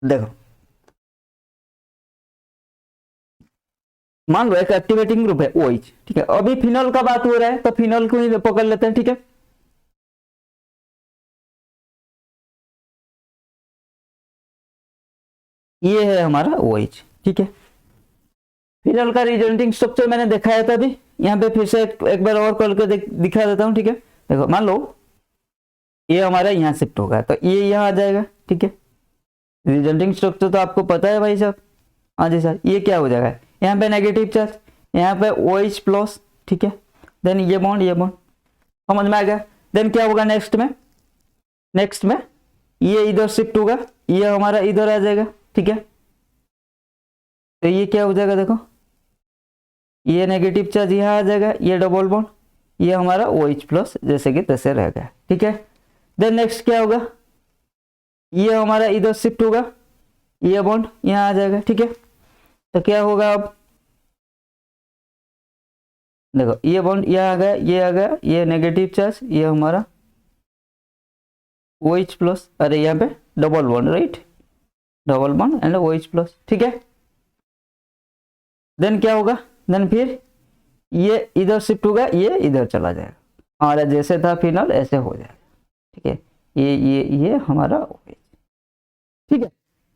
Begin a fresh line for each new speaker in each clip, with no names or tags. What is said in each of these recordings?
देखो मान लो एक एक्टिवेटिंग ग्रुप है OH, ठीक है। अभी फिनॉल का बात हो रहा है तो फिनॉल को ही पकड़ लेते हैं, ठीक है। ये है हमारा OH, ठीक है। फिनॉल का रिजल्टिंग स्ट्रक्चर मैंने दिखाया था अभी, यहाँ पे फिर से एक बार और करके दिखा देता हूँ, ठीक है। देखो मान लो ये हमारा यहाँ शिफ्ट होगा तो ये यहाँ आ जाएगा, ठीक है। रिजल्टिंग स्ट्रक्चर तो आपको पता है भाई साहब। हाँ जी सर, ये क्या हो जाएगा, यहाँ पे नेगेटिव चार्ज, यहाँ पे OH प्लस, ठीक है। देन ये बॉन्ड समझ में आ गया। देन क्या होगा नेक्स्ट में ये इधर शिफ्ट होगा, ये हमारा इधर आ जाएगा, ठीक है। तो ये क्या हो जाएगा, देखो ये नेगेटिव चार्ज यहाँ आ जाएगा, ये डबल बॉन्ड, ये हमारा OH प्लस जैसे कि तैसे रह गया, ठीक है। देन नेक्स्ट क्या होगा, ये हमारा इधर शिफ्ट होगा, ये बॉन्ड यहाँ आ जाएगा, ठीक है। तो क्या होगा अब देखो ये बॉन्ड यहाँ आ गया, ये आ गया, ये नेगेटिव चार्ज, ये हमारा OH प्लस, अरे यहाँ पे double bond, right, double bond and OH plus, ठीक है। देन क्या होगा, देन फिर ये इधर शिफ्ट होगा, ये इधर चला जाएगा, और जैसे था फिनॉल ऐसे हो जाएगा, ठीक है। ये हमारा OH, ठीक है।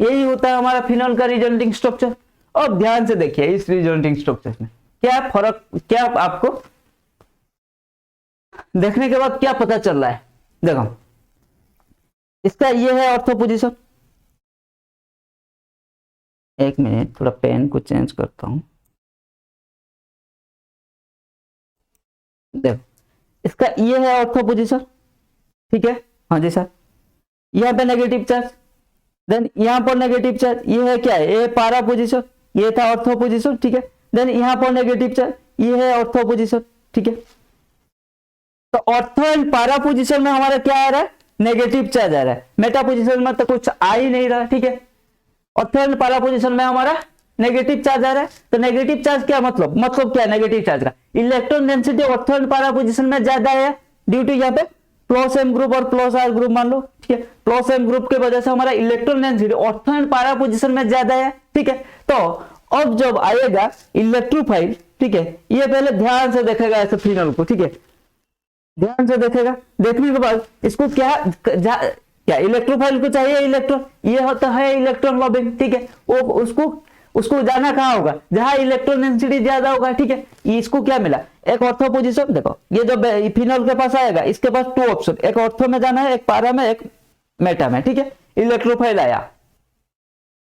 यही होता है हमारा फिनॉल का रिजल्टिंग स्ट्रक्चर। और ध्यान से देखिए इस रिजल्टिंग स्ट्रक्चर में क्या फर्क, क्या आपको देखने के बाद क्या पता चल रहा है। देखो इसका ये है ऑर्थो पोजीशन, एक मिनट थोड़ा पेन को चेंज करता हूं। देखो इसका ये है ऑर्थो पोजीशन, ठीक है। हाँ जी सर, यहाँ पे नेगेटिव चार्ज, देन यहाँ पर नेगेटिव चार्ज, ये है क्या है, ये पारा पोजीशन, ये था ऑर्थो पोजीशन, ठीक है। देन यहाँ पर नेगेटिव चार्ज, ये है ऑर्थो पोजीशन, ठीक है। तो ऑर्थो एंड पारा पोजीशन में हमारा क्या आ रहा है, नेगेटिव चार्ज आ रहा है। मेटा पोजीशन में तो कुछ आ ही नहीं रहा, ठीक है। ऑर्थो एंड पारा पोजीशन में हमारा नेगेटिव चार्ज आ रहा है। तो नेगेटिव चार्ज क्या मतलब क्या है नेगेटिव चार्ज का, electron density ortho and para position में ज्यादा है ड्यू टू यहाँ पे प्लस M ग्रुप और प्लस R ग्रुप मान लो, ठीक है। प्लस M ग्रुप की वजह से हमारा electron density ortho and para position में ज्यादा है, ठीक है। तो अब जब आएगा इलेक्ट्रोफाइल, ठीक है, ये पहले ध्यान से देखेगा ऐसे फिनॉल को, ठीक है, ध्यान से देखेगा। देखने के बाद इसको क्या इलेक्ट्रोफाइल को चाहिए इलेक्ट्रॉन, ये होता है इलेक्ट्रॉन लॉबिंग, ठीक है। वो उसको जाना कहाँ होगा, जहां इलेक्ट्रॉन डेंसिटी ज्यादा होगा, ठीक है। इसको क्या मिला, एक ऑर्थो पोजीशन। देखो ये जब फिनॉल के पास आएगा इसके पास 2 ऑप्शन, एक ऑर्थो में जाना है, एक पारा में, एक मेटा में, ठीक है। इलेक्ट्रोफाइल आया,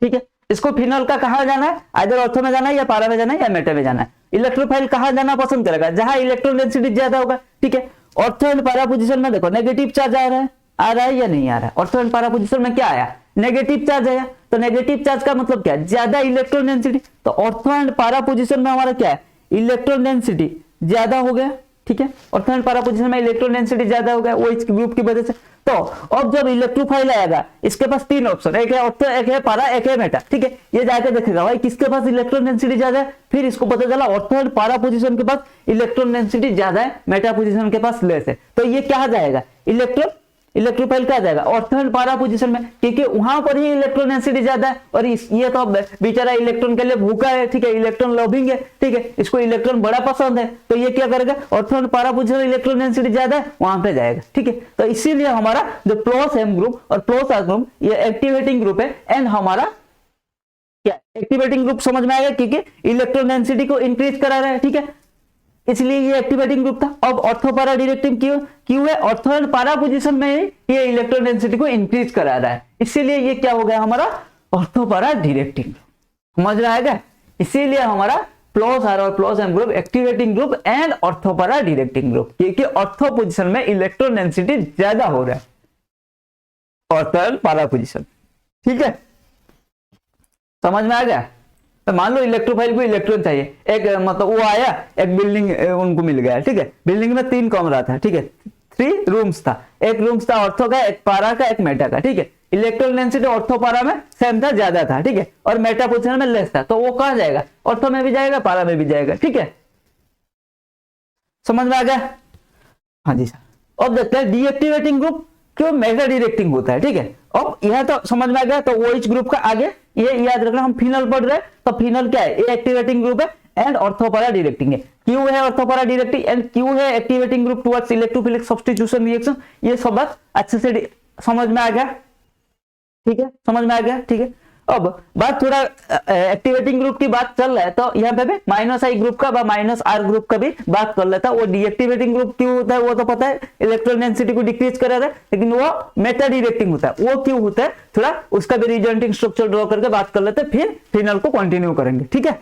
ठीक है। इसको फिनॉल का कहा जाना है, आइदर ऑर्थो में जाना है या पारा में जाना है या मेटा में जाना है। इलेक्ट्रोफाइल कहां जाना पसंद करेगा, जहां इलेक्ट्रॉन डेंसिटी ज्यादा होगा, ठीक है। ऑर्थो एंड पारा पोजीशन में देखो नेगेटिव चार्ज आ रहा है या नहीं आ रहा है। ऑर्थो एंड पारा पोजीशन में क्या आया, नेगेटिव चार्ज आया। तो नेगेटिव चार्ज का मतलब क्या है, ज्यादा इलेक्ट्रॉन डेंसिटी। तो ऑर्थो एंड पारा पोजीशन में हमारा क्या है, इलेक्ट्रॉन डेंसिटी ज्यादा हो गया, ठीक है। ऑर्थो एंड पारा पोजीशन में इलेक्ट्रॉन डेंसिटी ज्यादा हो गया OH ग्रुप की वजह से। तो अब जब इलेक्ट्रोफाइल आएगा इसके पास 3 ऑप्शन, एक है ऑर्थो, एक है पारा, एक है मेटा, ठीक है। ये जाकर देखेगा भाई किसके पास इलेक्ट्रॉन डेंसिटी ज्यादा है, फिर इसको पता चला ऑर्थो एंड पारा पोजीशन के पास इलेक्ट्रॉन डेंसिटी ज्यादा है, मेटा पोजीशन के पास लेस है। तो ये क्या जाएगा, इलेक्ट्रोफाइल क्या जाएगा, ऑर्थो एंड पारा पोजीशन में, क्योंकि वहां पर ही इलेक्ट्रॉन डेंसिटी ज्यादा है। और ये तो बेचारा इलेक्ट्रॉन के लिए भूखा है, ठीक है, इलेक्ट्रॉन लविंग है, ठीक है, इसको इलेक्ट्रॉन बड़ा पसंद है। तो ये क्या करेगा, ortho and para position electron density ज्यादा है वहां पे जाएगा, ठीक है। तो इसीलिए हमारा जो प्लस M ग्रुप और प्लस R ग्रुप ये एक्टिवेटिंग ग्रुप है। एंड हमारा क्या एक्टिवेटिंग ग्रुप समझ में आएगा, क्योंकि इलेक्ट्रॉन डेंसिटी को इंक्रीज करा रहा है, ठीक है, इसलिए ये एक्टिवेटिंग ग्रुप था। अब ऑर्थो पारा डिरेक्टिंग क्यों है, ऑर्थो एंड पारा पोजीशन में ये इलेक्ट्रॉन डेंसिटी को इंक्रीज करा रहा है, इसीलिए ये क्या हो गया हमारा ऑर्थो पारा डिरेक्टिंग, समझ में आएगा। इसीलिए हमारा प्लस R और plus M group activating group and ortho पारा डिरेक्टिंग ग्रुप, क्योंकि ऑर्थो पोजीशन में इलेक्ट्रॉन डेंसिटी ज्यादा हो रहा है, ऑर्थो एंड पारा पोजीशन, ठीक है, समझ में आ गया। तो मान लो इलेक्ट्रोफाइल को इलेक्ट्रॉन चाहिए, एक मतलब वो आया, एक बिल्डिंग उनको मिल गया, ठीक है। बिल्डिंग में 3 कमरा था, ठीक है, 3 रूम्स था, एक रूम्स था ऑर्थो का, एक पारा का, एक मेटा का, ठीक है। इलेक्ट्रॉन डेंसिटी ऑर्थो पारा में सेम था, ज्यादा था, ठीक है, और मेटा पोजीशन में लेस था। तो वो कहां जाएगा, ऑर्थो में भी जाएगा, पारा में भी जाएगा, ठीक है, समझ में आ गया। हाँ जी सर। अब देखते हैं डीएक्टिवेटिंग ग्रुप। क्यों मेटा डिरेक्टिंग होता है, ठीक है। अब यह तो समझ में आ गया। तो OH ग्रुप का आगे ये याद रखना, हम फिनल पढ़ रहे हैं तो फिनल क्या है, ये एक्टिवेटिंग ग्रुप है एंड ऑर्थोपैरा डिरेक्टिंग है। क्यू है ऑर्थोपैरा डिरेक्टिंग एंड क्यू है activating group towards electrophilic substitution reaction. ये सब बात अच्छे से समझ में आ गया, ठीक है, समझ में आ गया, ठीक है। अब बात थोड़ा एक्टिवेटिंग ग्रुप की बात चल रहा है तो यहाँ पे भी -I ग्रुप का -R ग्रुप का भी बात कर लेता। वो डीएक्टिवेटिंग ग्रुप क्यों होता है वो तो पता है, इलेक्ट्रॉन डेंसिटी को डिक्रीज करा रहा है, लेकिन वो मेटा डिरेक्टिंग होता है। वो क्यों होता है थोड़ा उसका भी रिजल्टिंग स्ट्रक्चर ड्रॉ करके बात कर लेते हैं, फिर फिनल को कंटिन्यू करेंगे, ठीक है।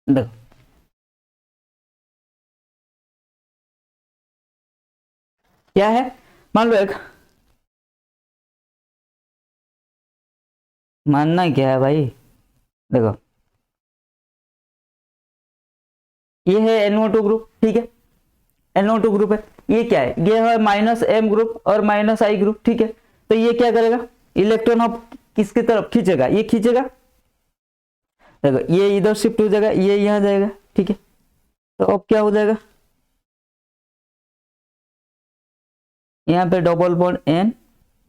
देखो क्या है, मान लो एक, मानना क्या है भाई, देखो ये है NO2 ग्रुप, ठीक है, NO2 ग्रुप है। ये क्या है, ये है -M ग्रुप और -I ग्रुप, ठीक है। तो ये क्या करेगा, इलेक्ट्रॉन अब किसकी तरफ खींचेगा, ये खींचेगा, देखो ये इधर शिफ्ट हो जाएगा, ये यहाँ जाएगा, ठीक है। तो अब क्या हो जाएगा, यहाँ पे डबल बॉन्ड N,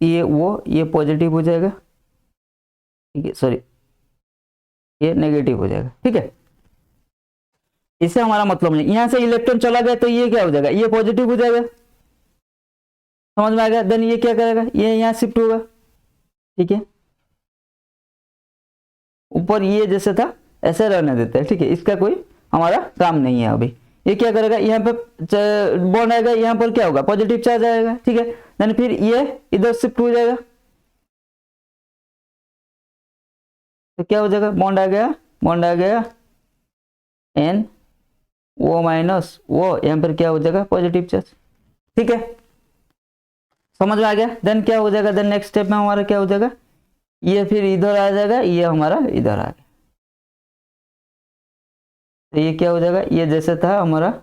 ये पॉजिटिव हो जाएगा, ठीक है, सॉरी ये नेगेटिव हो जाएगा, ठीक है। इससे हमारा मतलब नहीं, यहां से इलेक्ट्रॉन चला गया तो ये क्या हो जाएगा, ये पॉजिटिव हो जाएगा, समझ में आ गया। देन ये क्या करेगा, ये यहाँ शिफ्ट होगा, ठीक है, ऊपर ये जैसे था ऐसे रहने देते हैं, ठीक है, इसका कोई हमारा काम नहीं है अभी। ये क्या करेगा, यहाँ पे बॉन्ड आएगा, यहाँ पर क्या होगा, पॉजिटिव चार्ज आएगा, ठीक है। देन फिर ये इधर शिफ्ट हो जाएगा, तो क्या हो जाएगा, बॉन्ड आ गया N वो माइनस वो, यहाँ पर क्या हो जाएगा, पॉजिटिव चार्ज, ठीक है, समझ में आ गया। देन क्या हो जाएगा, देन नेक्स्ट स्टेप में हमारा क्या हो जाएगा, ये फिर इधर आ जाएगा, ये हमारा इधर आ गया, तो ये क्या हो जाएगा, ये जैसे था हमारा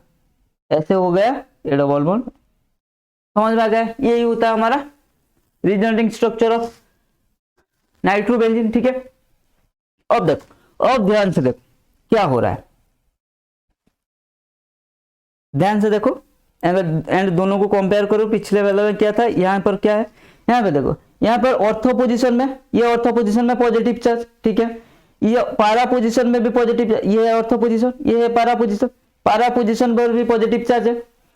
ऐसे हो गया, ये डबल बॉन्ड, समझ में आ गया। यही होता है हमारा रिजल्टिंग स्ट्रक्चर ऑफ नाइट्रोबेंजीन, ठीक है। अब देखो, अब ध्यान से देखो क्या हो रहा है, ध्यान से देखो एंड दोनों को कंपेयर करो। पिछले वाले में क्या था, यहाँ पर क्या है, यहाँ पे देखो, यहाँ पर ऑर्थो पोजीशन में, ये ऑर्थो पोजीशन में पॉजिटिव चार्ज, ठीक है, ये पारा पोजीशन में भी पॉजिटिव, ये है ऑर्थो पोजीशन, ये है पारा पोजीशन पर भी पॉजिटिव चार्ज है,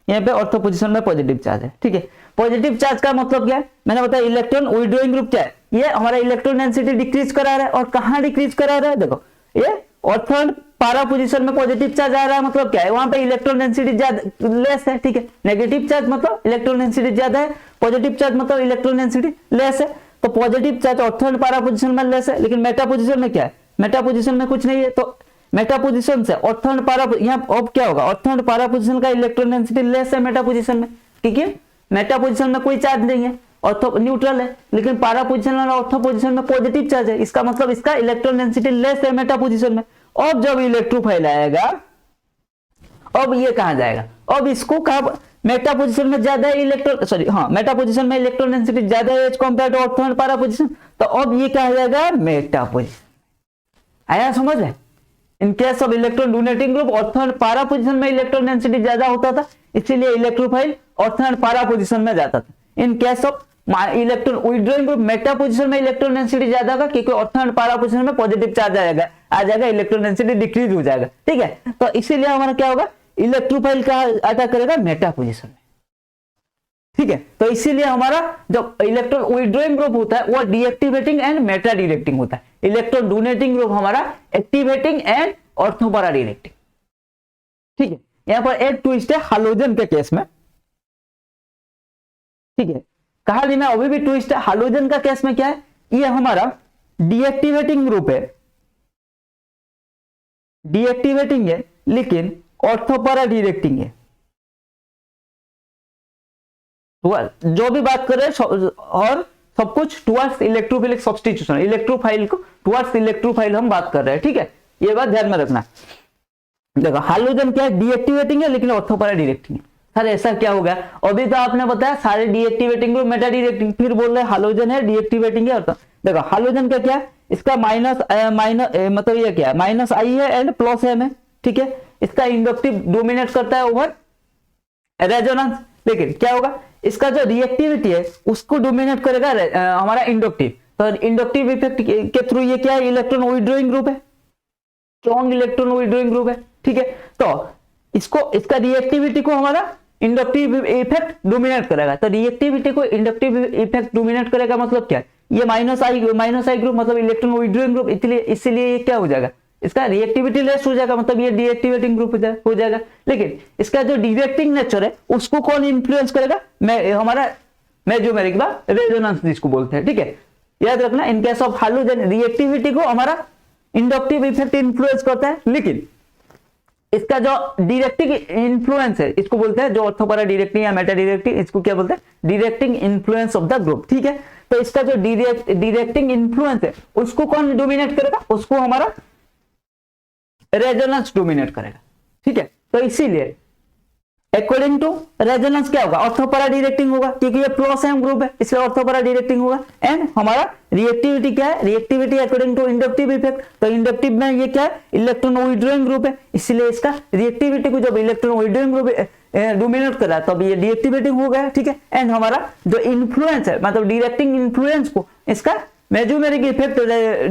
यहाँ पे ऑर्थो पोजीशन में पॉजिटिव चार्ज है, ठीक है। पॉजिटिव चार्ज का मतलब क्या है, मैंने बताया इलेक्ट्रॉन विथड्रॉइंग ग्रुप क्या है, ये हमारा इलेक्ट्रॉन डेंसिटी डिक्रीज करा रहा है, और कहाँ डिक्रीज करा रहा है, देखो ये ऑर्थो पारा पोजीशन में पॉजिटिव चार्ज आ रहा है, मतलब क्या है, वहां पे इलेक्ट्रॉन डेंसिटी ज्यादा लेस है, ठीक है। नेगेटिव चार्ज मतलब इलेक्ट्रॉन डेंसिटी ज्यादा है, पॉजिटिव चार्ज मतलब इलेक्ट्रॉन डेंसिटी लेस है। तो positive charge ortho and para position में लेस है, लेकिन मेटा पोजीशन में क्या है, मेटा पोजीशन में कुछ नहीं है। तो मेटा पोजीशन से ऑर्थो एंड पारा, यहाँ अब क्या होगा, ऑर्थो एंड पारा पोजीशन का इलेक्ट्रॉन डेंसिटी लेस है मेटा पोजीशन में, क्योंकि मेटा पोजीशन में कोई चार्ज नहीं है, ऑर्थो न्यूट्रल है, लेकिन पारा पोजीशन और ऑर्थो पोजीशन में पॉजिटिव चार्ज है, इसका मतलब इसका इलेक्ट्रॉन डेंसिटी लेस है मेटा पोजीशन में। अब जब इलेक्ट्रोफाइल आएगा, अब ये कहां जाएगा, अब इसको कहा मेटा पोजीशन में ज्यादा है इलेक्ट्रॉन, सॉरी हाँ, मेटा पोजीशन में इलेक्ट्रॉन डेंसिटी ज्यादा है as compared to ortho and para position, तो अब ये कहा जाएगा मेटा पोजीशन। आया समझ में। In case of electron donating group ortho and para position में इलेक्ट्रॉन डेंसिटी ज्यादा होता था, इसीलिए electrophile ortho and para position में जाता था। In case of electron withdrawing group Meta position में इलेक्ट्रॉन डेंसिटी ज्यादा होगा, क्योंकि ऑर्थो एंड पारा पोजीशन में पॉजिटिव चार्ज आ जाएगा, इलेक्ट्रॉन डेंसिटी डिक्रीज हो जाएगा, ठीक है। तो इसीलिए हमारा क्या होगा, इलेक्ट्रोफाइल का अटैक करेगा मेटा पोजीशन में, ठीक है। तो इसीलिए हमारा जो इलेक्ट्रॉन विथड्रॉइंग ग्रुप होता है वो डीएक्टिवेटिंग एंड मेटा डिरेक्टिंग होता है, इलेक्ट्रॉन डोनेटिंग ग्रुप हमारा एक्टिवेटिंग एंड ऑर्थो पारा डिरेक्टिंग, ठीक है। यहां पर एक ट्विस्ट है हाइड्रोजन के केस में, ठीक है, कहानी में अभी भी ट्विस्ट है। हाइड्रोजन का केस में क्या है, ये हमारा डीएक्टिवेटिंग ग्रुप है, डीएक्टिवेटिंग है, लेकिन ऑर्थोपैरा डिरेक्टिंग है। तो जो भी बात कर रहे हैं और सब कुछ टुवर्ड्स इलेक्ट्रोफिलिक सब्स्टिट्यूशन, इलेक्ट्रोफाइल को टुवर्ड्स इलेक्ट्रोफाइल हम बात कर रहे हैं, ठीक है, ये बात ध्यान में रखना। देखो हाइड्रोजन क्या है, डीएक्टिवेटिंग है लेकिन ऑर्थोपैरा डिरेक्टिंग है। सर ऐसा क्या हो गया, अभी तो आपने बताया सारे डीएक्टिवेटिंग ग्रुप मेटा डीएक्टिवेटिंग, फिर बोल रहे हाइड्रोजन है डीएक्टिवेटिंग है। देखो हाइड्रोजन का क्या है, इसका माइनस मतलब ये क्या है, माइनस आई है एंड प्लस एम है, ठीक है। इसका इंडक्टिव डोमिनेट करता है ओवर रेजोनेंस, लेकिन क्या होगा, इसका जो रिएक्टिविटी है उसको डोमिनेट करेगा हमारा इंडक्टिव। तो इंडक्टिव इफेक्ट के थ्रू ये क्या है, इलेक्ट्रॉन विथड्रॉइंग ग्रुप है, स्ट्रॉन्ग इलेक्ट्रॉन विथड्रॉइंग ग्रुप है, ठीक है। तो इसको इसका रिएक्टिविटी को हमारा इंडक्टिव इफेक्ट डोमिनेट करेगा। तो रिएक्टिविटी को इंडक्टिव इफेक्ट डोमिनेट करेगा मतलब क्या, ये माइनस आई ग्रुप मतलब इलेक्ट्रॉन विथड्रॉइंग ग्रुप, इसलिए ये क्या हो जाएगा, इसका रिएक्टिविटी लेस हो जाएगा, मतलब ये डीएक्टिवेटिंग ग्रुप हो जाएगा। लेकिन इसका जो डिरेक्टिंग नेचर है उसको कौन इंफ्लुएंस करेगा, हमारा मेसोमेरिक बा रेजोनेंस जिसको बोलते हैं, ठीक है। याद रखना, in case of hydrogen reactivity को हमारा इंडक्टिव इफेक्ट इंफ्लुएंस करता है, लेकिन इसका जो डिरेक्टिंग इन्फ्लुएंस है इसको बोलते हैं, जो ऑर्थोपैरा डिरेक्टिंग या मेटा डिरेक्टिंग, इसको क्या बोलते हैं, directing influence of the group, ठीक है। तो इसका जो डिरेक्टिंग इन्फ्लुएंस है उसको कौन डोमिनेट करेगा, उसको हमारा रेजोनेंस डोमिनेट करेगा, ठीक है। तो इसीलिए अकॉर्डिंग टू रेजोनेंस क्या होगा, ऑर्थोपैरा डिरेक्टिंग होगा, क्योंकि ये प्लस एम ग्रुप है इसलिए ऑर्थोपैरा डिरेक्टिंग होगा। एंड हमारा रिएक्टिविटी क्या है, reactivity according to inductive effect, तो इंडक्टिव में ये क्या है, इलेक्ट्रॉन विथड्रॉइंग ग्रुप है, इसलिए इसका रिएक्टिविटी को जब इलेक्ट्रॉन विथड्रॉइंग ग्रुप डोमिनेट कर रहा है तब ये डीएक्टिवेटिंग हो गया, ठीक है। एंड हमारा जो इन्फ्लुएंस है मतलब डिरेक्टिंग इन्फ्लुएंस को इसका मेसोमेरिक इफेक्ट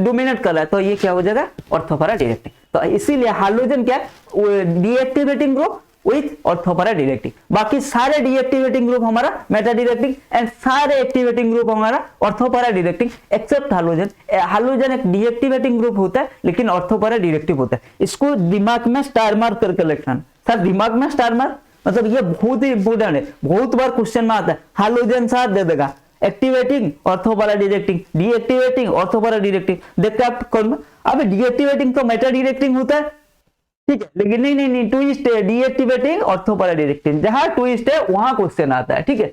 डोमिनेट कर रहा है, तो ये क्या हो जाएगा, ऑर्थोपैरा डिरेक्टिंग। तो इसीलिए हाइड्रोजन क्या है, deactivating group with ortho para directing, बाकी सारे डीएक्टिवेटिंग ग्रुप हमारा मेटा डिरेक्टिंग एंड सारे एक्टिवेटिंग ग्रुप हमारा ortho para directing except hydrogen. Hydrogen एक डीएक्टिवेटिंग ग्रुप होता है लेकिन ऑर्थोपैरा डिरेक्टिव होता है। इसको दिमाग में स्टार मार्क करके लिखना सर, दिमाग में स्टार मार्क मतलब ये बहुत ही इंपोर्टेंट है, बहुत बार क्वेश्चन में आता है। हाइड्रोजन साथ दे देगा activating ortho para directing, deactivating ortho para directing, देखते आप कौन, अब डीएक्टिवेटिंग तो मेटा डिरेक्टिंग होता है, ठीक है, लेकिन नहीं ट्विस्ट है डीएक्टिवेटिंग ऑर्थोपैरा डिरेक्टिंग, जहां ट्विस्ट है वहां क्वेश्चन आता है, ठीक है,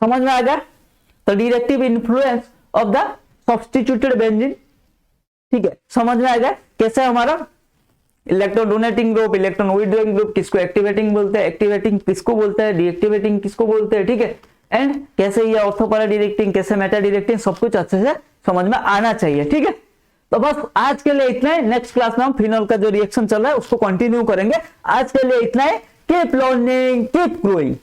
समझ में आ गया। तो directive influence of the substituted benzene, ठीक है, समझ में आ गया कैसे हमारा electron donating group, electron withdrawing group किसको एक्टिवेटिंग बोलते हैं, एक्टिवेटिंग किसको बोलते हैं, डीएक्टिवेटिंग किसको बोलते हैं, ठीक है। एंड कैसे ये ऑर्थोपैरा डिरेक्टिंग, कैसे मेटा डिरेक्टिंग, सब कुछ अच्छे से समझ में आना चाहिए, ठीक है। तो बस आज के लिए इतना है, नेक्स्ट क्लास में हम फिनॉल का जो रिएक्शन चल रहा है उसको कंटिन्यू करेंगे। आज के लिए इतना है, कीप लर्निंग कीप ग्रोइंग।